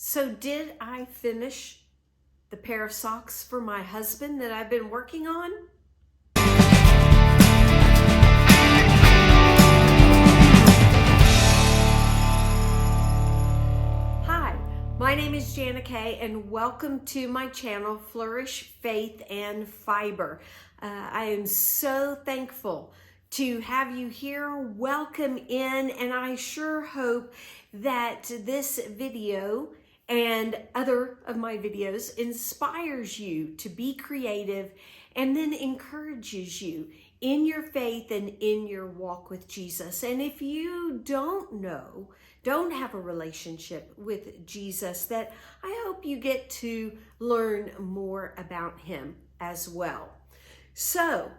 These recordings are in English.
So did I finish the pair of socks for my husband that I've been working on? Hi, my name is Jana Kay and welcome to my channel, Flourish, Faith, and Fiber. I am so thankful to have you here. Welcome in, and I sure hope that this video and other of my videos inspires you to be creative and then encourages you in your faith and in your walk with Jesus. And if you don't have a relationship with Jesus, that I hope you get to learn more about him as well. So,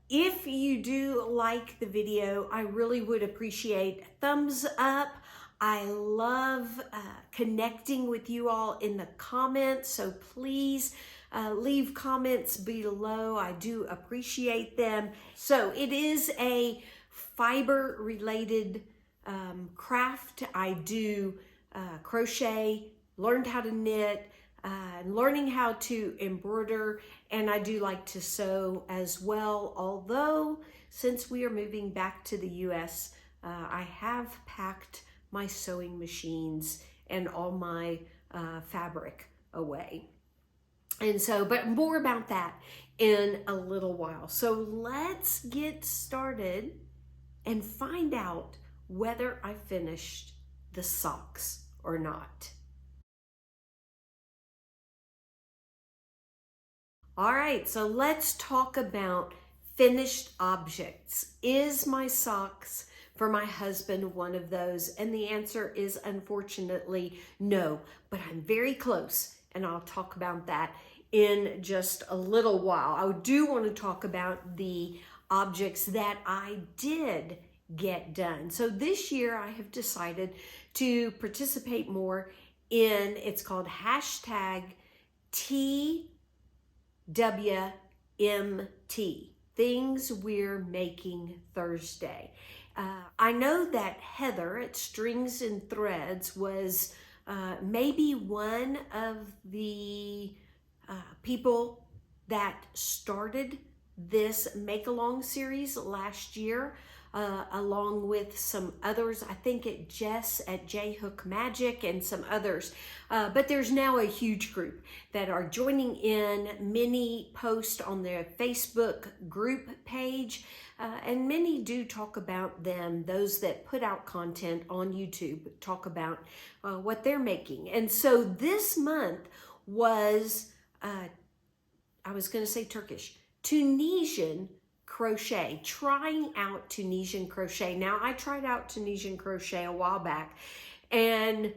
if you do like the video, I really would appreciate a thumbs up. I love connecting with you all in the comments, so please leave comments below. I do appreciate them. So it is a fiber related craft. I do crochet, learned how to knit, learning how to embroider, and I do like to sew as well. Although since we are moving back to the US, I have packed my sewing machines and all my fabric away. And so, but more about that in a little while. So let's get started and find out whether I finished the socks or not. All right, so let's talk about finished objects. Is my socks for my husband one of those? And the answer is unfortunately no, but I'm very close, and I'll talk about that in just a little while. I do want to talk about the objects that I did get done. So this year I have decided to participate more in, it's called #TWMT, Things We're Making Thursday. I know that Heather at Strings and Threads was maybe one of the people that started this make-along series last year, along with some others. I think Jess at J Hook Magic and some others. But there's now a huge group that are joining in. Many post on their Facebook group page, and many do talk about them. Those that put out content on YouTube talk about what they're making. And so this month was, I was going to say Turkish, Tunisian crochet, trying out Tunisian crochet. Now, I tried out Tunisian crochet a while back, and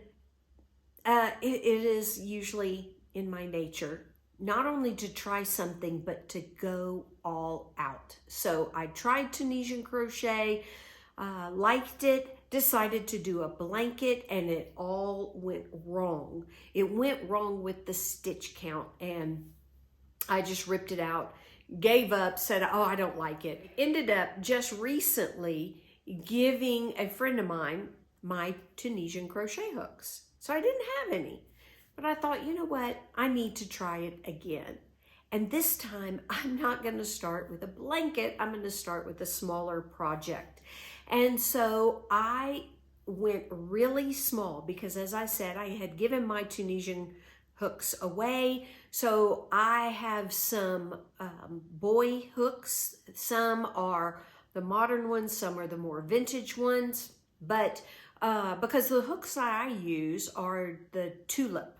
it is usually in my nature not only to try something, but to go all out. So I tried Tunisian crochet, liked it, decided to do a blanket, and it all went wrong. It went wrong with the stitch count, and I just ripped it out, gave up, said, oh, I don't like it. Ended up just recently giving a friend of mine my Tunisian crochet hooks. So I didn't have any, but I thought, you know what? I need to try it again. And this time I'm not going to start with a blanket. I'm going to start with a smaller project. And so I went really small because, as I said, I had given my Tunisian hooks away. So I have some boy hooks. Some are the modern ones, some are the more vintage ones. But because the hooks I use are the tulip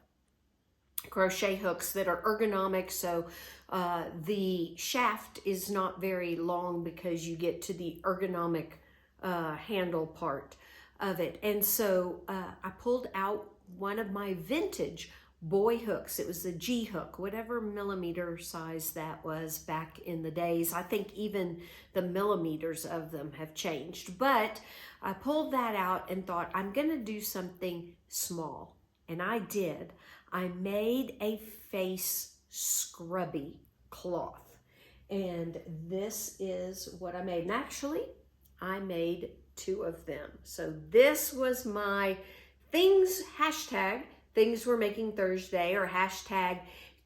crochet hooks that are ergonomic, so the shaft is not very long because you get to the ergonomic handle part of it. And so I pulled out one of my vintage boy hooks. It was the G hook, whatever millimeter size that was back in the days. I think even the millimeters of them have changed, but I pulled that out and thought, I'm going to do something small. And I did. I made a face scrubby cloth, and this is what I made. And actually, I made 2 of them. So this was my things, hashtag Things We're Making Thursday, or hashtag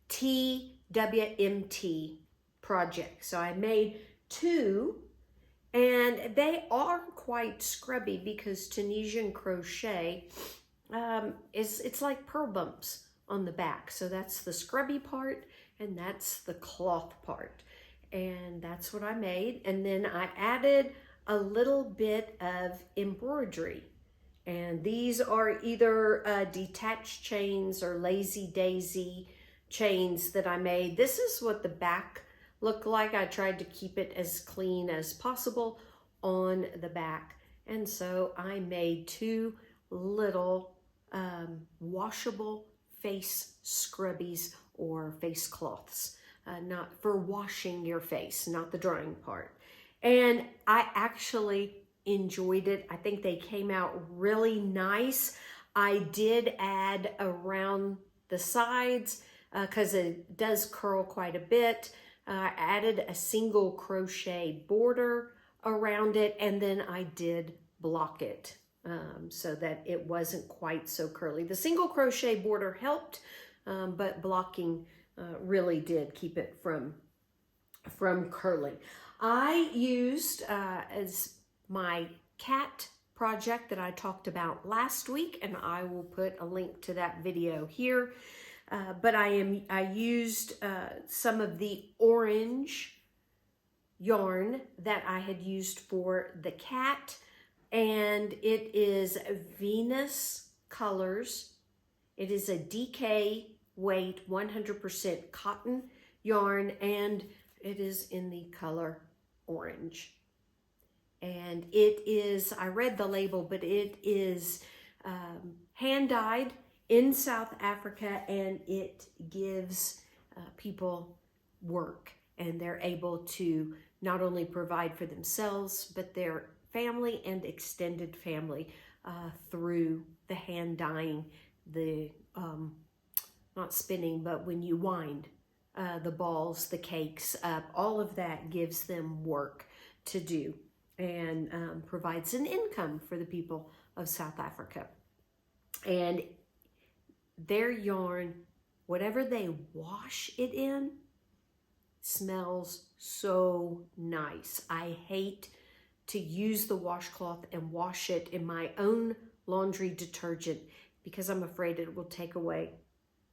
TWMT project. So I made 2, and they are quite scrubby because Tunisian crochet it's like pearl bumps on the back. So that's the scrubby part, and that's the cloth part. And that's what I made. And then I added a little bit of embroidery. And these are either detached chains or lazy daisy chains that I made. This is what the back looked like. I tried to keep it as clean as possible on the back. And so I made 2 little washable face scrubbies or face cloths, not for washing your face, not the drying part. And I actually enjoyed it. I think they came out really nice. I did add around the sides because it does curl quite a bit. I added a single crochet border around it, and then I did block it so that it wasn't quite so curly. The single crochet border helped, but blocking really did keep it from curling. I used as my cat project that I talked about last week, and I will put a link to that video here. But I used some of the orange yarn that I had used for the cat, and it is Venus Colors. It is a DK weight 100% cotton yarn, and it is in the color orange. And it is, I read the label, but it is hand dyed in South Africa, and it gives people work, and they're able to not only provide for themselves, but their family and extended family through the hand dyeing, the not spinning, but when you wind the balls, the cakes up, all of that gives them work to do, and provides an income for the people of South Africa. And their yarn, whatever they wash it in, smells so nice. I hate to use the washcloth and wash it in my own laundry detergent because I'm afraid it will take away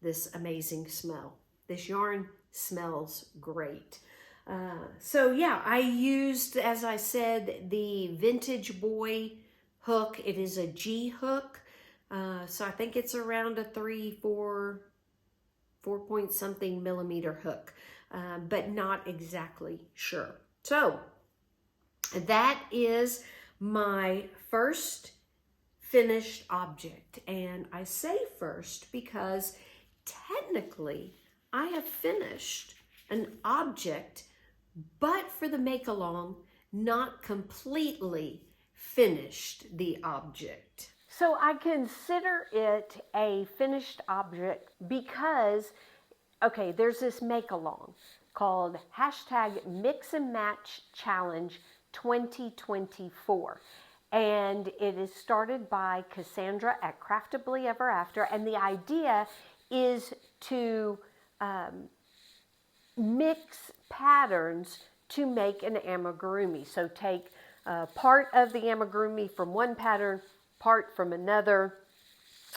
this amazing smell. This yarn smells great. So yeah, I used, as I said, the Vintage Boy hook. It is a G hook. So I think it's around a 4 point something millimeter hook, but not exactly sure. So that is my first finished object. And I say first because technically I have finished an object, but for the make-along, not completely finished the object. So I consider it a finished object because, okay, there's this make-along called hashtag Mix and Match Challenge 2024. And it is started by Cassandra at Craftably Ever After. And the idea is to mix patterns to make an amigurumi. So take part of the amigurumi from one pattern, part from another,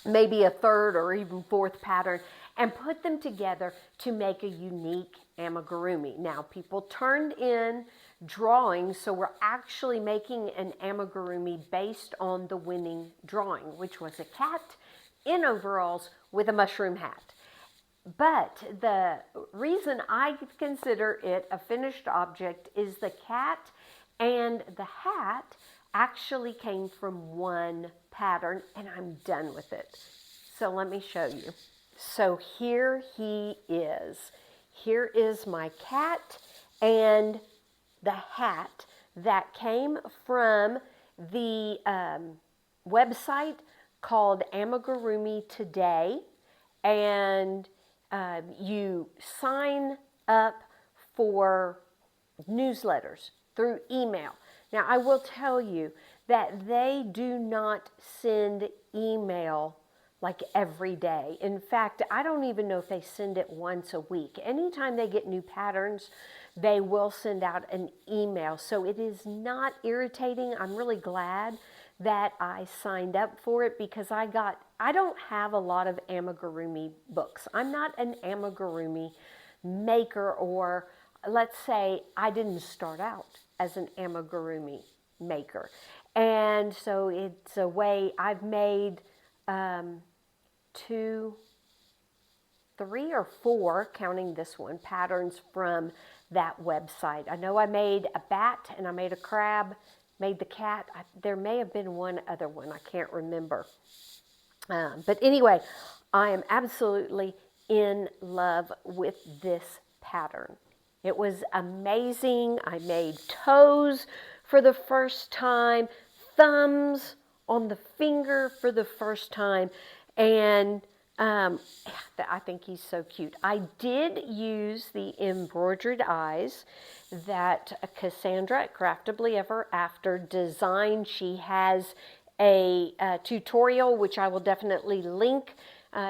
maybe a third or even fourth pattern, and put them together to make a unique amigurumi. Now, people turned in drawings, so we're actually making an amigurumi based on the winning drawing, which was a cat in overalls with a mushroom hat. But the reason I consider it a finished object is the cat and the hat actually came from one pattern, and I'm done with it. So let me show you. So here he is. Here is my cat and the hat that came from the website called Amigurumi Today, and you sign up for newsletters through email. Now, I will tell you that they do not send email like every day. In fact, I don't even know if they send it once a week. Anytime they get new patterns, they will send out an email. So it is not irritating. I'm really glad that I signed up for it because I don't have a lot of amigurumi books. I'm not an amigurumi maker, or let's say I didn't start out as an amigurumi maker. And so it's a way I've made 2, 3 or 4, counting this one, patterns from that website. I know I made a bat and I made a crab, made the cat. There may have been one other one, I can't remember. But anyway, I am absolutely in love with this pattern. It was amazing. I made toes for the first time, thumbs on the finger for the first time, and I think he's so cute. I did use the embroidered eyes that Cassandra at Craftably Ever After designed. She has a tutorial, which I will definitely link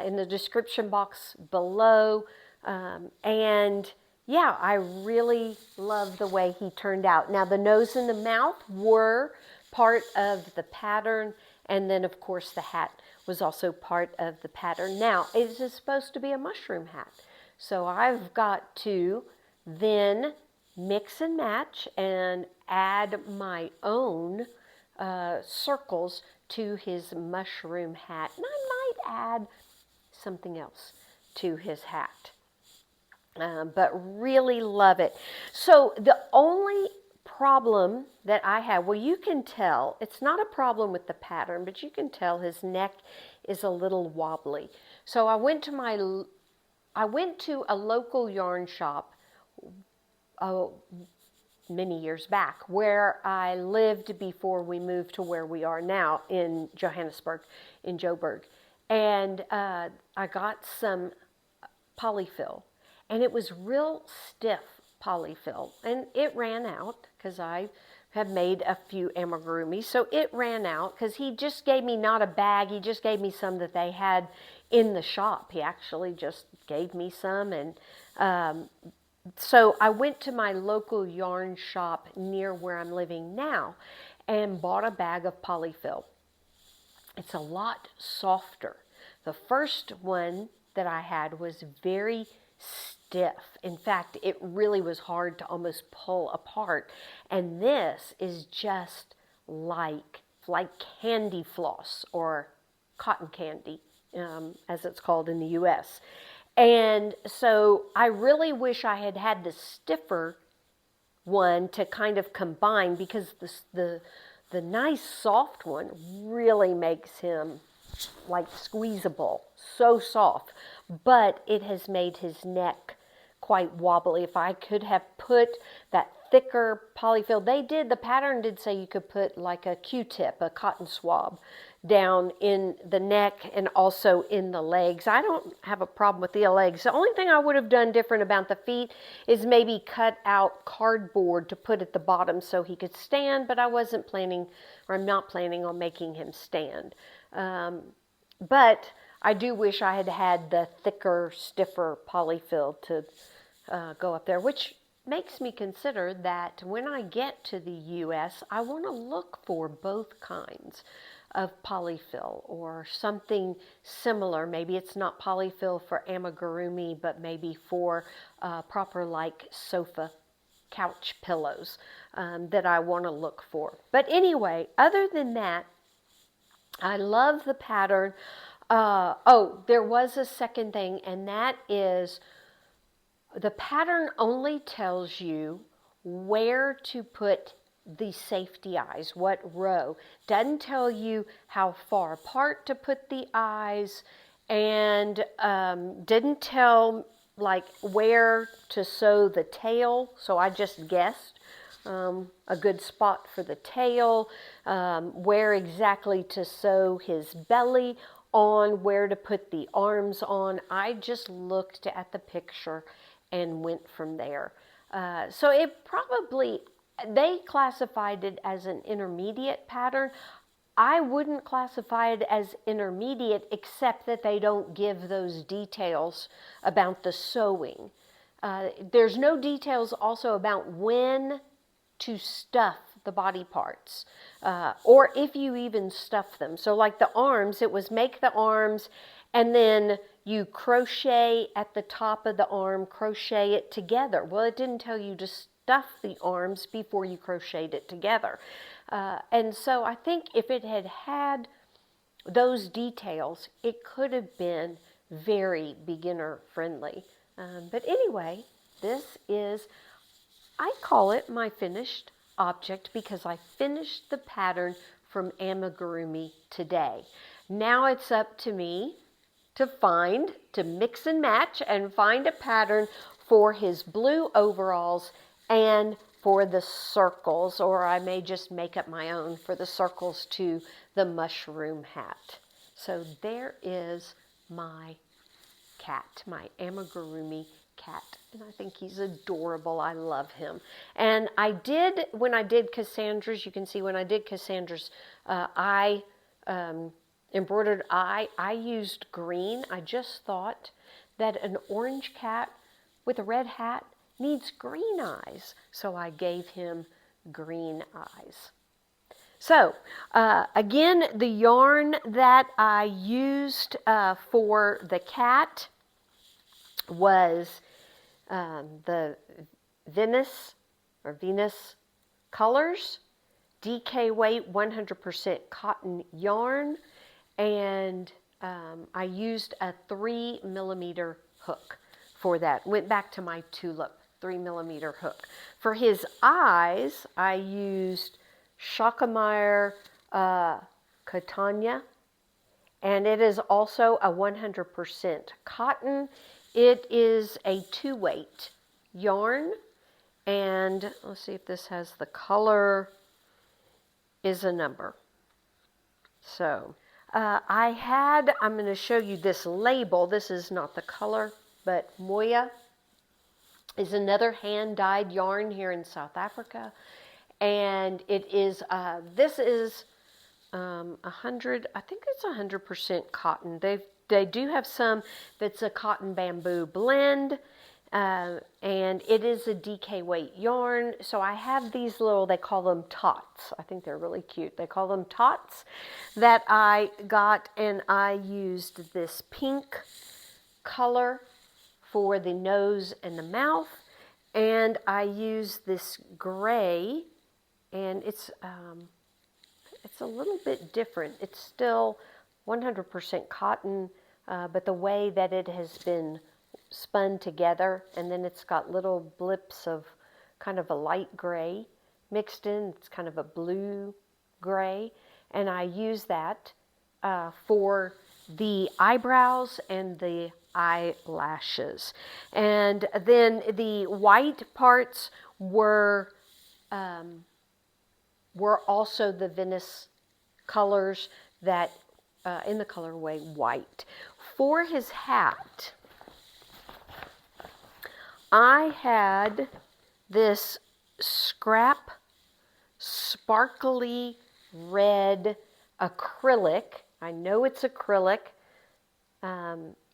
in the description box below. And yeah, I really love the way he turned out. Now, the nose and the mouth were part of the pattern, and then of course the hat was also part of the pattern. Now, it is supposed to be a mushroom hat, so I've got to then mix and match and add my own circles to his mushroom hat, and I might add something else to his hat. But really love it. So the only problem that I have, well, you can tell, it's not a problem with the pattern, but you can tell his neck is a little wobbly. So I went to a local yarn shop many years back where I lived before we moved to where we are now in Johannesburg, in Joburg. And I got some polyfill. And it was real stiff polyfill, and it ran out because I have made a few amigurumi. So it ran out because he just gave me not a bag, he just gave me some that they had in the shop. He actually just gave me some, and so I went to my local yarn shop near where I'm living now and bought a bag of polyfill. It's a lot softer. The first one that I had was very stiff. In fact, it really was hard to almost pull apart. And this is just like candy floss, or cotton candy, as it's called in the U.S. And so I really wish I had had the stiffer one to kind of combine, because the nice soft one really makes him like squeezable, so soft, but it has made his neck quite wobbly. If I could have put that thicker polyfill, the pattern did say you could put like a Q-tip, a cotton swab, down in the neck and also in the legs. I don't have a problem with the legs. The only thing I would have done different about the feet is maybe cut out cardboard to put at the bottom so he could stand, but I wasn't planning, or I'm not planning on making him stand. But I do wish I had had the thicker, stiffer polyfill to go up there, which makes me consider that when I get to the U.S., I want to look for both kinds of polyfill or something similar. Maybe it's not polyfill for amigurumi, but maybe for proper like sofa couch pillows that I want to look for. But anyway, other than that, I love the pattern. There was a second thing, and that is the pattern only tells you where to put the safety eyes, what row. Doesn't tell you how far apart to put the eyes, and didn't tell like where to sew the tail. So I just guessed a good spot for the tail, where exactly to sew his belly on, where to put the arms on. I just looked at the picture and went from there. So it probably, they classified it as an intermediate pattern. I wouldn't classify it as intermediate, except that they don't give those details about the sewing. There's no details also about when to stuff the body parts, or if you even stuff them. So like the arms, it was make the arms and then you crochet at the top of the arm, crochet it together. Well, it didn't tell you to stuff the arms before you crocheted it together. And so I think if it had had those details, it could have been very beginner friendly. But anyway, this is, I call it my finished object because I finished the pattern from amigurumi today. Now it's up to me to mix and match and find a pattern for his blue overalls and for the circles, or I may just make up my own for the circles to the mushroom hat. So there is my cat, my amigurumi cat, and I think he's adorable. I love him. And when I did Cassandra's, you can see when I did Cassandra's, embroidered eye, I used green. I just thought that an orange cat with a red hat needs green eyes, so I gave him green eyes. So, again, the yarn that I used for the cat was the Venus Colors, DK weight 100% cotton yarn, and I used a 3mm hook for that. Went back to my tulip 3mm hook. For his eyes, I used Shakameyer Catania, and it is also a 100% cotton. It is a 2-weight yarn, and let's see if this has the color, is a number. So I'm going to show you this label. This is not the color, but Moya is another hand-dyed yarn here in South Africa. And it is, this is 100, I think it's 100% cotton. They do have some that's a cotton bamboo blend, and it is a DK weight yarn. So I have these little, they call them tots. I think they're really cute. They call them tots that I got, and I used this pink color for the nose and the mouth, and I used this gray, and it's a little bit different. It's still 100% cotton, but the way that it has been spun together, and then it's got little blips of kind of a light gray mixed in. It's kind of a blue gray, and I use that for the eyebrows and the eyelashes. And then the white parts were also the Venus colors that in the colorway white. For his hat, I had this scrap sparkly red acrylic. I know it's acrylic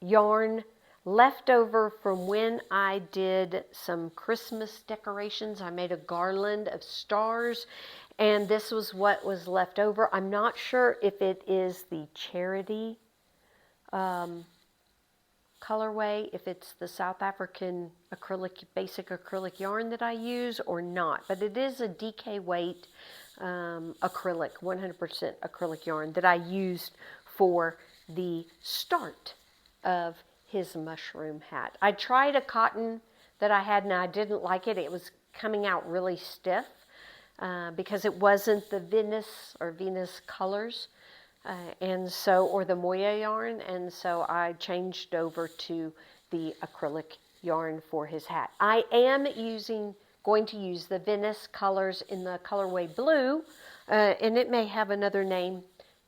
yarn left over from when I did some Christmas decorations. I made a garland of stars, and this was what was left over. I'm not sure if it is the charity colorway, if it's the South African basic acrylic yarn that I use or not, but it is a DK weight acrylic, 100% acrylic yarn that I used for the start of his mushroom hat. I tried a cotton that I had and I didn't like it. It was coming out really stiff because it wasn't the Venus colors, or the Moya yarn, and so I changed over to the acrylic yarn for his hat. I am going to use the Venus colors in the colorway blue, and it may have another name,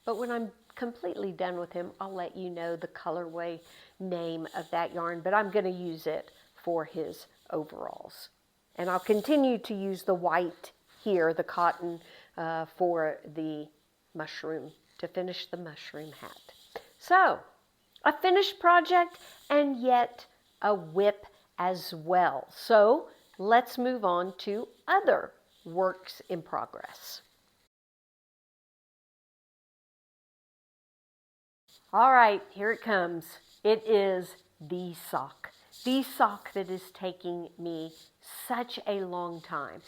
but when I'm completely done with him, I'll let you know the colorway name of that yarn, but I'm going to use it for his overalls. And I'll continue to use the white here, the cotton, for the mushroom, to finish the mushroom hat. So, a finished project and yet a whip as well. So, let's move on to other works in progress. All right, here it comes. It is the sock. The sock that is taking me such a long time.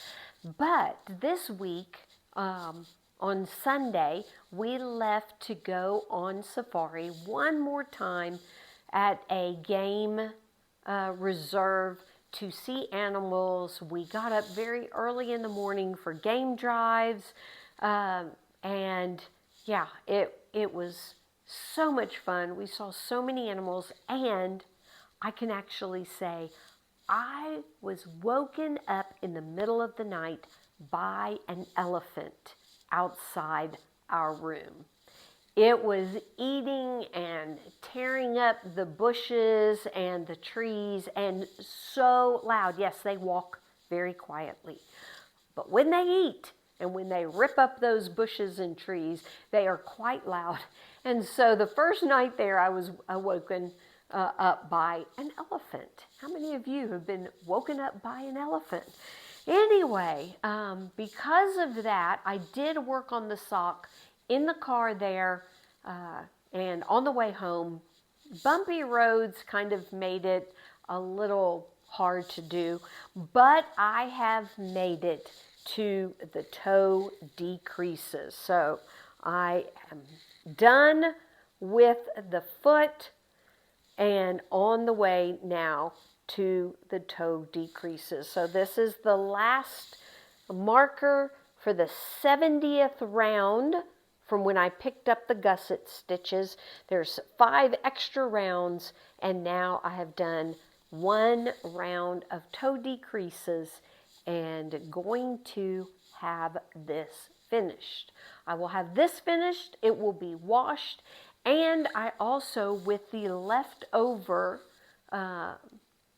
But this week, on Sunday, we left to go on safari one more time at a game reserve to see animals. We got up very early in the morning for game drives. And yeah, it was so much fun. We saw so many animals, and I can actually say I was woken up in the middle of the night by an elephant outside our room. It was eating and tearing up the bushes and the trees, and so loud. Yes, they walk very quietly, but when they eat and when they rip up those bushes and trees, they are quite loud. And so the first night there, I was awoken up by an elephant. How many of you have been woken up by an elephant? Anyway, because of that, I did work on the sock in the car there, and on the way home. Bumpy roads kind of made it a little hard to do, but I have made it to the toe decreases. So I am done with the foot and on the way now to the toe decreases. So this is the last marker for the 70th round from when I picked up the gusset stitches. There's 5 extra rounds, and now I have done 1 round of toe decreases and going to have this finished. I will have this finished. It will be washed, and I also, with the leftover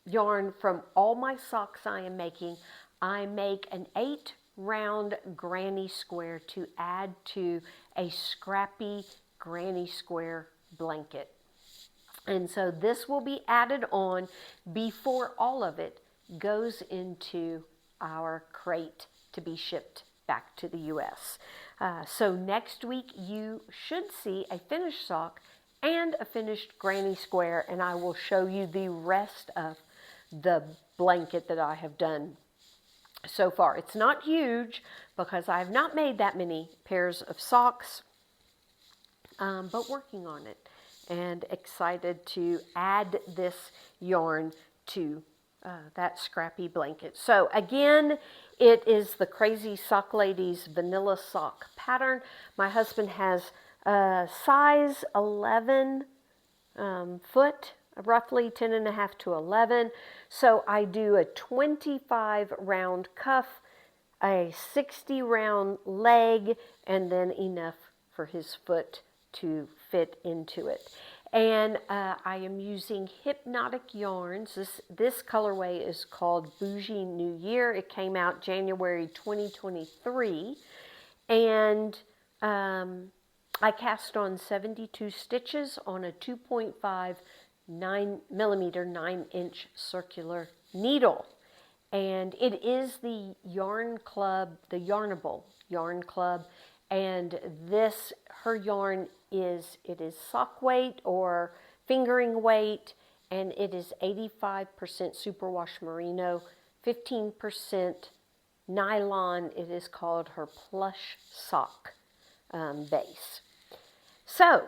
yarn from all my socks I am making, I make an 8-round granny square to add to a scrappy granny square blanket. And so this will be added on before all of it goes into our crate to be shipped back to the U.S. So next week you should see a finished sock and a finished granny square, and I will show you the rest of the blanket that I have done so far. It's not huge because I have not made that many pairs of socks, but working on it and excited to add this yarn to that scrappy blanket. So again, it is the Crazy Sock Ladies vanilla sock pattern. My husband has a size 11 foot, roughly 10.5 to 11. So I do a 25 round cuff, a 60 round leg, and then enough for his foot to fit into it. And I am using Hypnotic Yarns. This colorway is called Bougie New Year. It came out January 2023. And I cast on 72 stitches on a 2.5 9mm 9-inch circular needle. And it is the Yarn Club, the Yarnable Yarn Club. And this, her yarn is sock weight or fingering weight, and it is 85% superwash merino, 15% nylon. It is called her plush sock base. So,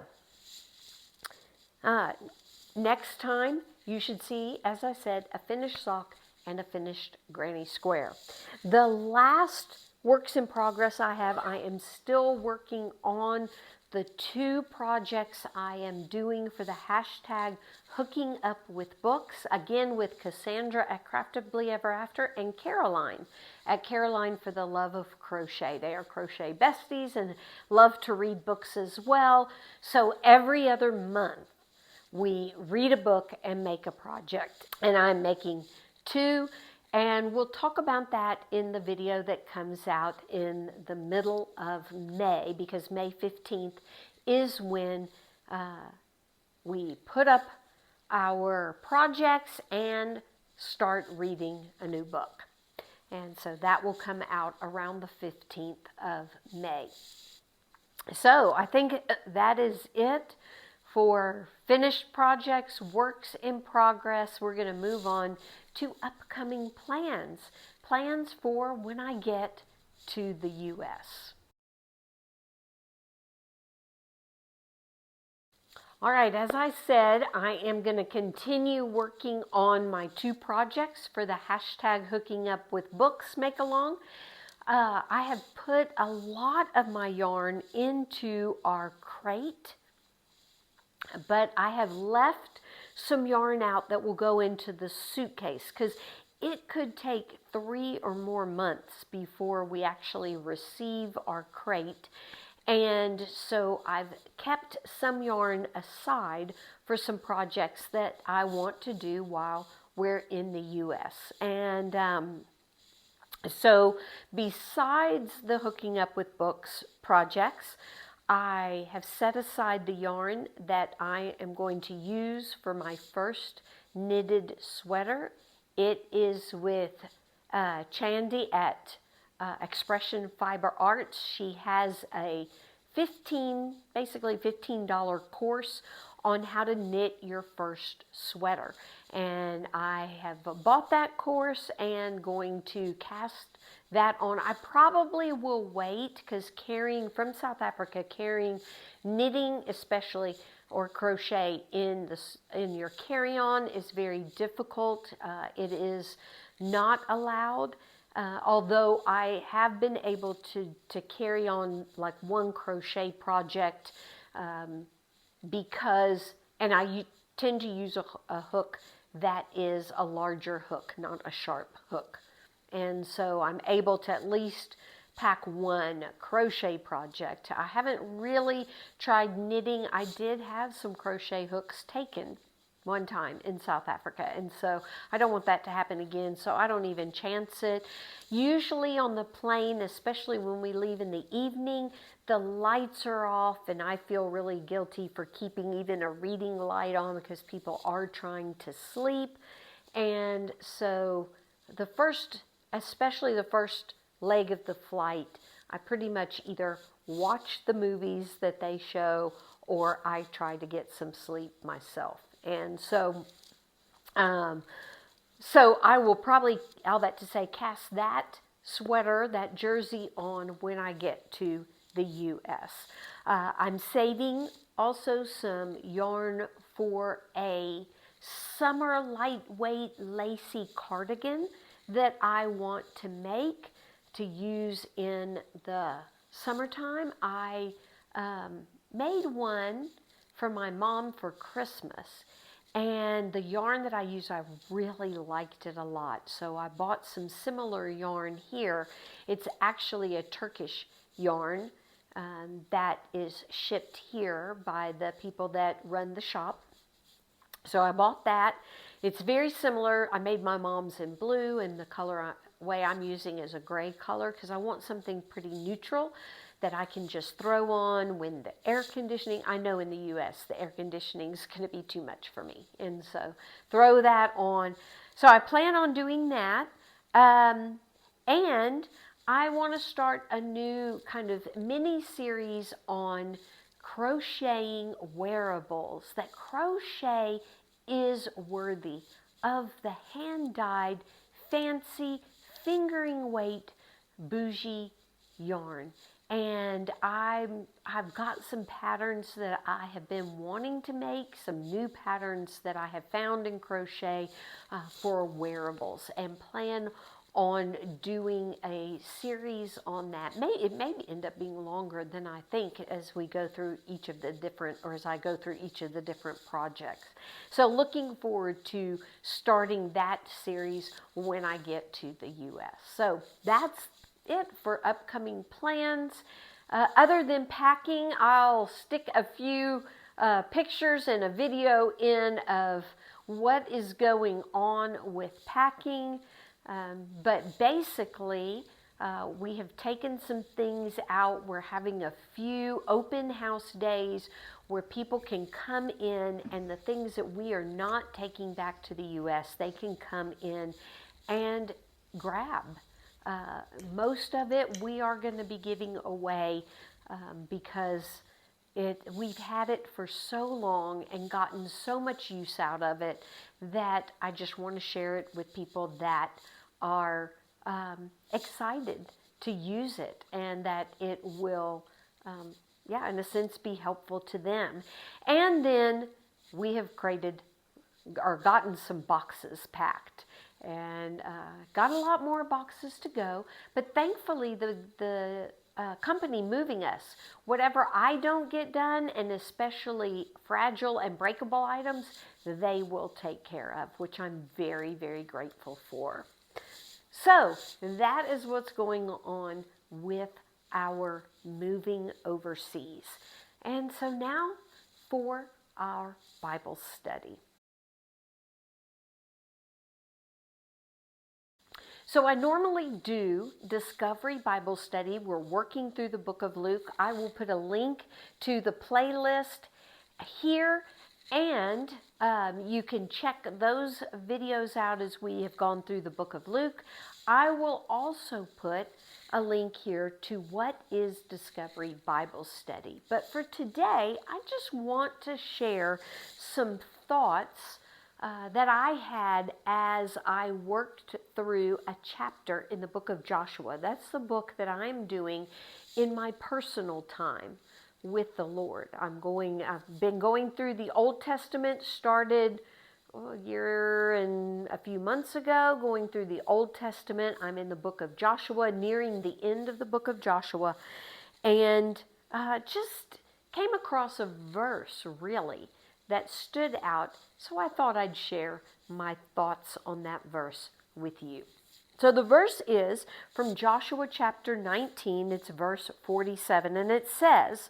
next time you should see, as I said, a finished sock and a finished granny square. The last works in progress I am still working on the 2 projects I am doing for the hashtag Hooking Up with Books, again with Cassandra at Craftably Ever After and Caroline at Caroline for the Love of Crochet. They are crochet besties and love to read books as well. So every other month we read a book and make a project. And I'm making 2, And we'll talk about that in the video that comes out in the middle of May, because May 15th is when we put up our projects and start reading a new book. And so that will come out around the 15th of May. So I think that is it for finished projects, works in progress. We're going to move on to upcoming plans. Plans for when I get to the U.S. All right, as I said, I am going to continue working on my 2 projects for the hashtag Hooking Up with Books Make Along. I have put a lot of my yarn into our crate, but I have left some yarn out that will go into the suitcase, because it could take 3 or more months before we actually receive our crate. And so I've kept some yarn aside for some projects that I want to do while we're in the U.S. And so besides the Hooking Up with Books projects, I have set aside the yarn that I am going to use for my first knitted sweater. It is with Chandy at Expression Fiber Arts. She has a basically $15 course on how to knit your first sweater. And I have bought that course and going to cast that on. I probably will wait, because carrying from South Africa, carrying knitting especially or crochet in your carry-on is very difficult. It is not allowed. Although I have been able to carry on like one crochet project because, and I tend to use a hook that is a larger hook, not a sharp hook. And so I'm able to at least pack one crochet project. I haven't really tried knitting. I did have some crochet hooks taken one time in South Africa, and so I don't want that to happen again, so I don't even chance it. Usually on the plane, especially when we leave in the evening, the lights are off, and I feel really guilty for keeping even a reading light on, because people are trying to sleep. And so especially the first leg of the flight, I pretty much either watch the movies that they show or I try to get some sleep myself. And so I will probably, all that to say, cast that sweater, that jersey on when I get to the U.S. I'm saving also some yarn for a summer lightweight lacy cardigan that I want to make to use in the summertime. I made one for my mom for Christmas, and the yarn that I use, I really liked it a lot. So I bought some similar yarn here. It's actually a Turkish yarn that is shipped here by the people that run the shop. So I bought that. It's very similar. I made my mom's in blue, and the color way I'm using is a gray color, because I want something pretty neutral that I can just throw on when the air conditioning, I know in the U.S. the air conditioning is going to be too much for me. And so throw that on. So I plan on doing that. And I want to start a new kind of mini series on crocheting wearables. That crochet is worthy of the hand-dyed, fancy, fingering weight, bougie yarn. And I've got some patterns that I have been wanting to make, some new patterns that I have found in crochet for wearables, and plan on doing a series on that. It may end up being longer than I think as we go through each of the different, or as I go through each of the different projects. So looking forward to starting that series when I get to the U.S. So that's it for upcoming plans. Other than packing, I'll stick a few pictures and a video in of what is going on with packing. But basically, we have taken some things out. We're having a few open house days where people can come in, and the things that we are not taking back to the U.S., they can come in and grab. Most of it we are going to be giving away because we've had it for so long and gotten so much use out of it that I just want to share it with people that are excited to use it, and that it will, in a sense, be helpful to them. And then we have created or gotten some boxes packed, and got a lot more boxes to go. But thankfully, the company moving us, whatever I don't get done, and especially fragile and breakable items, they will take care of, which I'm very, very grateful for. So that is what's going on with our moving overseas. And so now for our Bible study. So I normally do Discovery Bible Study. We're working through the book of Luke. I will put a link to the playlist here, and you can check those videos out as we have gone through the book of Luke. I will also put a link here to what is Discovery Bible Study. But for today, I just want to share some thoughts that I had as I worked through a chapter in the book of Joshua. That's the book that I'm doing in my personal time with the Lord. I've been going through the Old Testament, started a year and a few months ago, going through the Old Testament. I'm in the book of Joshua, nearing the end of the book of Joshua, and just came across a verse, really, that stood out. So I thought I'd share my thoughts on that verse with you. So the verse is from Joshua chapter 19, it's verse 47, and it says,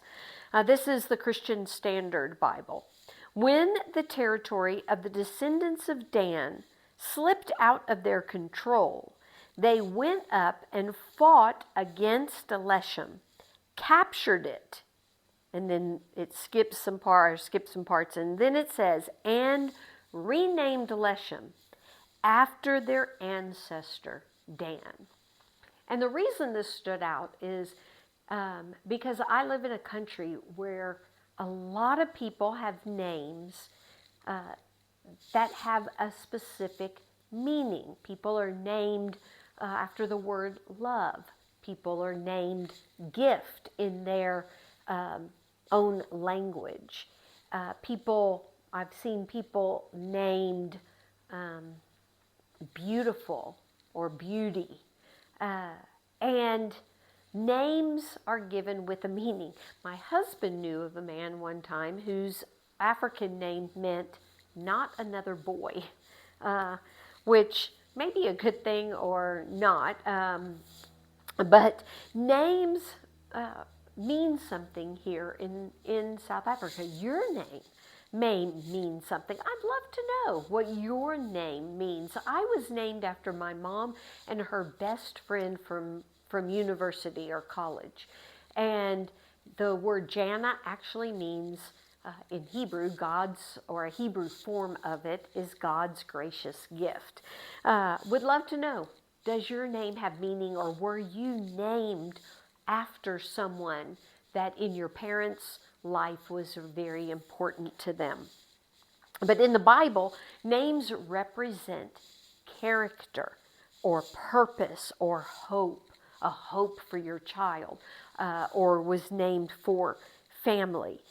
this is the Christian Standard Bible, "When the territory of the descendants of Dan slipped out of their control, they went up and fought against Leshem, captured it," and then it skips some parts, and then it says, "and renamed Leshem after their ancestor Dan." And the reason this stood out is because I live in a country where a lot of people have names that have a specific meaning. People are named after the word love. People are named gift in their own language. I've seen people named beautiful or beauty. And names are given with a meaning. My husband knew of a man one time whose African name meant not another boy, which may be a good thing or not. But names mean something here in South Africa. Your name may mean something. I'd love to know what your name means. I was named after my mom and her best friend from university or college. And the word Jana actually means, in Hebrew, God's, or a Hebrew form of it is God's gracious gift. Would love to know, does your name have meaning, or were you named after someone that in your parents' life was very important to them? But in the Bible, names represent character or purpose or hope, a hope for your child, or was named for family.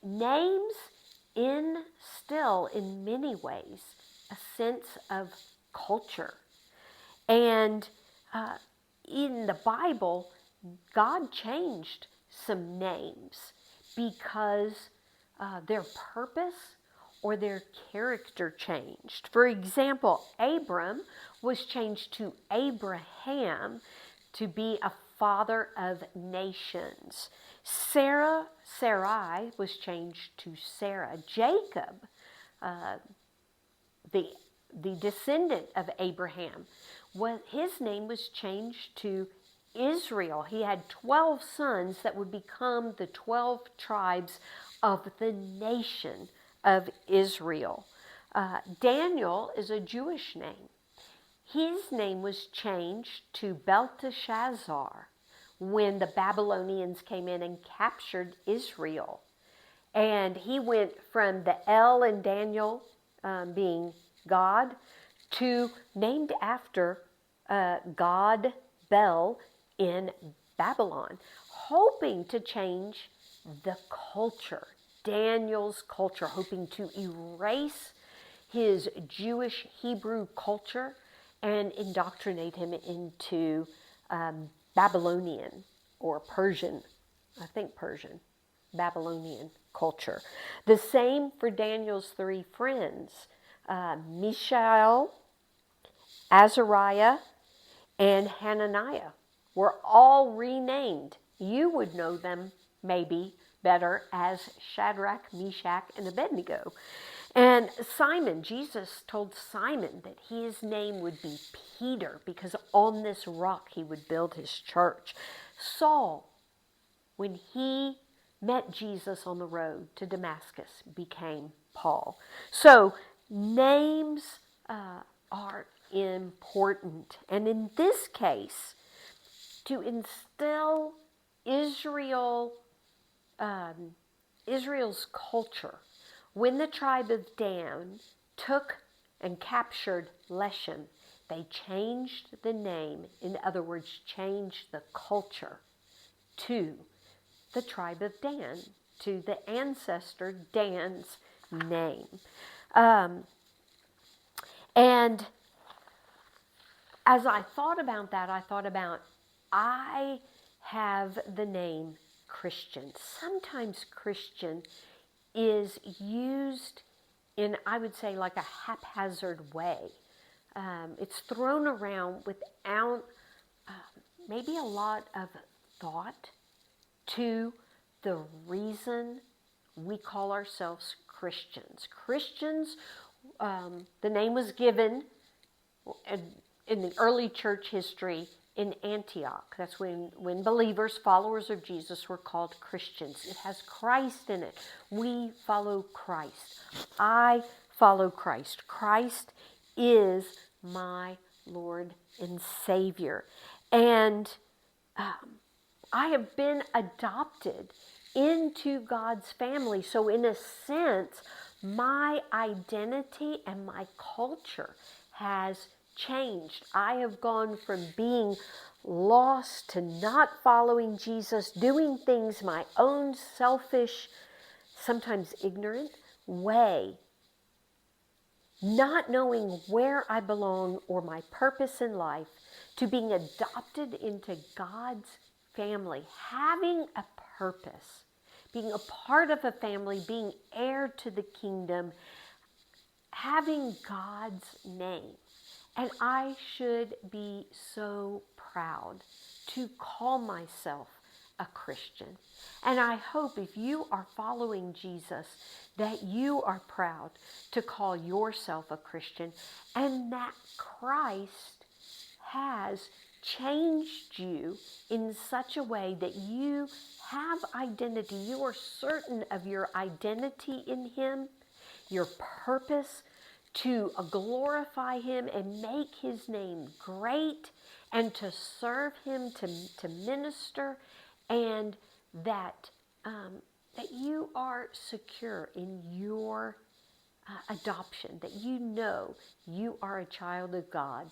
Names instill in many ways a sense of culture. And in the Bible, God changed some names because their purpose or their character changed. For example, Abram was changed to Abraham to be a father of nations. Sarai was changed to Sarah. Jacob, the the descendant of Abraham. His name was changed to Israel. He had 12 sons that would become the 12 tribes of the nation of Israel. Daniel is a Jewish name. His name was changed to Belteshazzar when the Babylonians came in and captured Israel. And he went from the L in Daniel being God to named after God Bel in Babylon, hoping to change the culture, Daniel's culture, hoping to erase his Jewish Hebrew culture and indoctrinate him into Babylonian or Persian, I think Persian, Babylonian culture. The same for Daniel's three friends, Mishael, Azariah, and Hananiah were all renamed. You would know them maybe better as Shadrach, Meshach, and Abednego. And Simon, Jesus told Simon that his name would be Peter because on this rock he would build his church. Saul, when he met Jesus on the road to Damascus, became Paul. So names are important. And in this case, to instill Israel's culture, when the tribe of Dan took and captured Leshem, they changed the name, in other words, changed the culture to the tribe of Dan, to the ancestor Dan's name. And as I thought about that, I have the name Christian. Sometimes Christian is used in, I would say, like a haphazard way. It's thrown around without maybe a lot of thought to the reason we call ourselves Christians. Christians, the name was given in the early church history in Antioch. That's when believers, followers of Jesus, were called Christians. It has Christ in it. We follow Christ. I follow Christ. Christ is my Lord and Savior. And I have been adopted into God's family. So in a sense, my identity and my culture has changed. I have gone from being lost to not following Jesus, doing things my own selfish, sometimes ignorant way, not knowing where I belong or my purpose in life, to being adopted into God's family, having a purpose, being a part of a family, being heir to the kingdom, having God's name. And I should be so proud to call myself a Christian. And I hope if you are following Jesus, that you are proud to call yourself a Christian, and that Christ has changed you in such a way that you have identity. You are certain of your identity in Him, your purpose to glorify Him and make His name great, and to serve Him, to minister, and that you are secure in your adoption, that you know you are a child of God,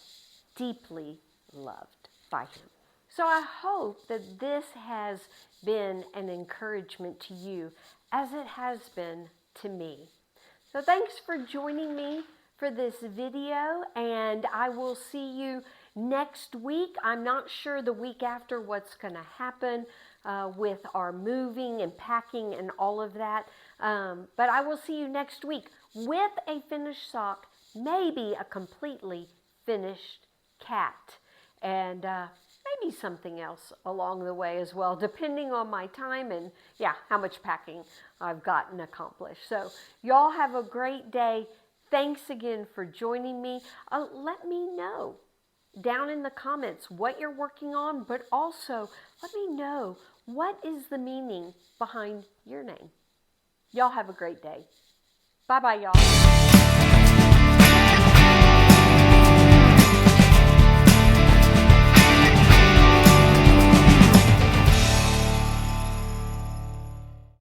deeply loved by Him. So I hope that this has been an encouragement to you as it has been to me. So thanks for joining me for this video, and I will see you next week. I'm not sure the week after what's going to happen with our moving and packing and all of that, but I will see you next week with a finished sock, maybe a completely finished cat, and maybe something else along the way as well, depending on my time and how much packing I've gotten accomplished. So y'all have a great day. Thanks again for joining me. Let me know down in the comments what you're working on, but also let me know what is the meaning behind your name. Y'all have a great day. Bye-bye, y'all.